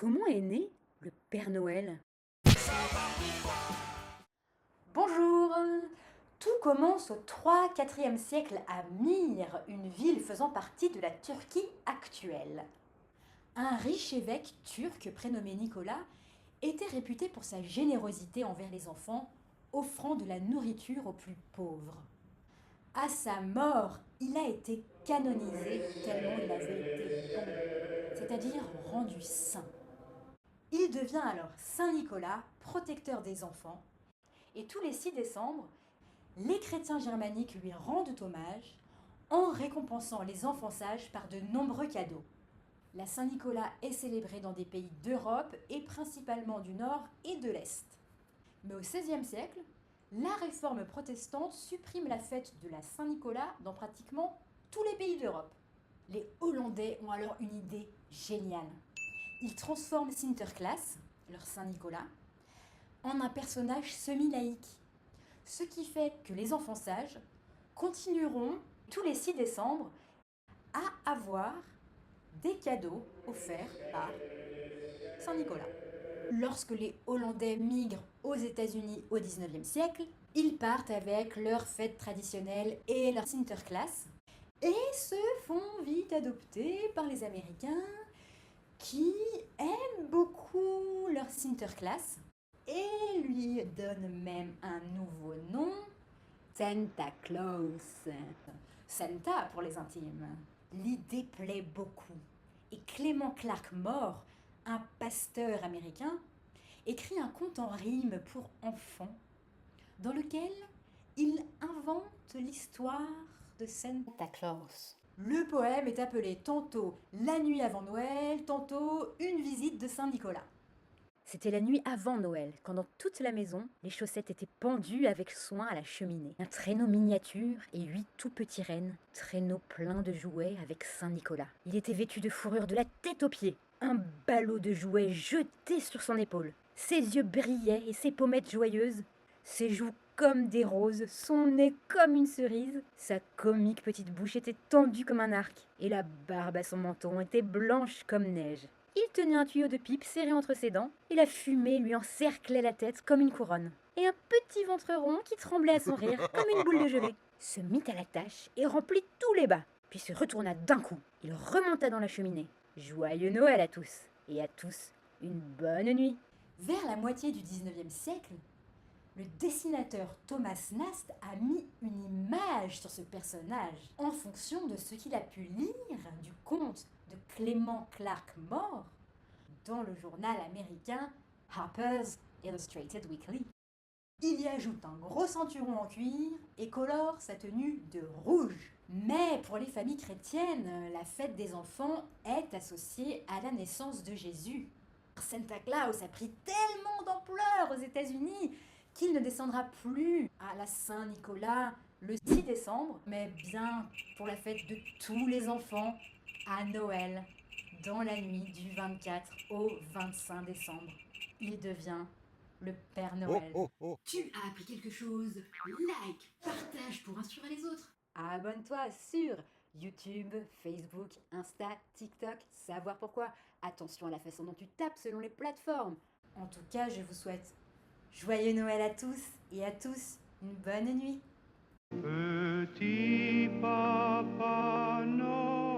Comment est né le Père Noël? Bonjour! Tout commence au 3-4e siècle à Myre, une ville faisant partie de la Turquie actuelle. Un riche évêque turc prénommé Nicolas était réputé pour sa générosité envers les enfants, offrant de la nourriture aux plus pauvres. À sa mort, il a été canonisé tellement il avait été bon, c'est-à-dire rendu saint. Il devient alors Saint Nicolas, protecteur des enfants, et tous les 6 décembre, les chrétiens germaniques lui rendent hommage en récompensant les enfants sages par de nombreux cadeaux. La Saint-Nicolas est célébrée dans des pays d'Europe et principalement du Nord et de l'Est. Mais au XVIe siècle, la réforme protestante supprime la fête de la Saint-Nicolas dans pratiquement tous les pays d'Europe. Les Hollandais ont alors une idée géniale. Ils transforment Sinterklaas, leur Saint-Nicolas, en un personnage semi-laïque. Ce qui fait que les enfants sages continueront tous les 6 décembre à avoir des cadeaux offerts par Saint-Nicolas. Lorsque les Hollandais migrent aux États-Unis au XIXe siècle, ils partent avec leur fête traditionnelle et leur Sinterklaas et se font vite adopter par les Américains qui aiment beaucoup leur Sinterklaas et lui donnent même un nouveau nom, Santa Claus. Santa pour les intimes. L'idée plaît beaucoup. Et Clément Clark Moore, un pasteur américain, écrit un conte en rime pour enfants dans lequel il invente l'histoire de Santa Claus. Le poème est appelé tantôt La nuit avant Noël, tantôt Une visite de Saint-Nicolas. C'était la nuit avant Noël, quand dans toute la maison, les chaussettes étaient pendues avec soin à la cheminée. Un traîneau miniature et 8 tout petits rennes, traîneau plein de jouets avec Saint-Nicolas. Il était vêtu de fourrure de la tête aux pieds, un ballot de jouets jeté sur son épaule. Ses yeux brillaient et ses pommettes joyeuses, ses joues comme des roses, son nez comme une cerise, sa comique petite bouche était tendue comme un arc, et la barbe à son menton était blanche comme neige. Il tenait un tuyau de pipe serré entre ses dents, et la fumée lui encerclait la tête comme une couronne. Et un petit ventre rond qui tremblait à son rire comme une boule de gelée. Se mit à la tâche et remplit tous les bas, puis se retourna d'un coup. Il remonta dans la cheminée. Joyeux Noël à tous, et à tous une bonne nuit. Vers la moitié du XIXe siècle, le dessinateur Thomas Nast a mis une image sur ce personnage en fonction de ce qu'il a pu lire du conte de Clément Clark Moore dans le journal américain Harper's Illustrated Weekly. Il y ajoute un gros ceinturon en cuir et colore sa tenue de rouge. Mais pour les familles chrétiennes, la fête des enfants est associée à la naissance de Jésus. Santa Claus a pris tellement d'ampleur aux États-Unis qu'il ne descendra plus à la Saint-Nicolas le 6 décembre, mais bien pour la fête de tous les enfants à Noël, dans la nuit du 24 au 25 décembre. Il devient le Père Noël. Tu as appris quelque chose? Like, partage pour inspirer les autres. Abonne-toi sur YouTube, Facebook, Insta, TikTok, savoir pourquoi. Attention à la façon dont tu tapes selon les plateformes. En tout cas, je vous souhaite joyeux Noël à tous et à tous une bonne nuit. Petit papa Noël.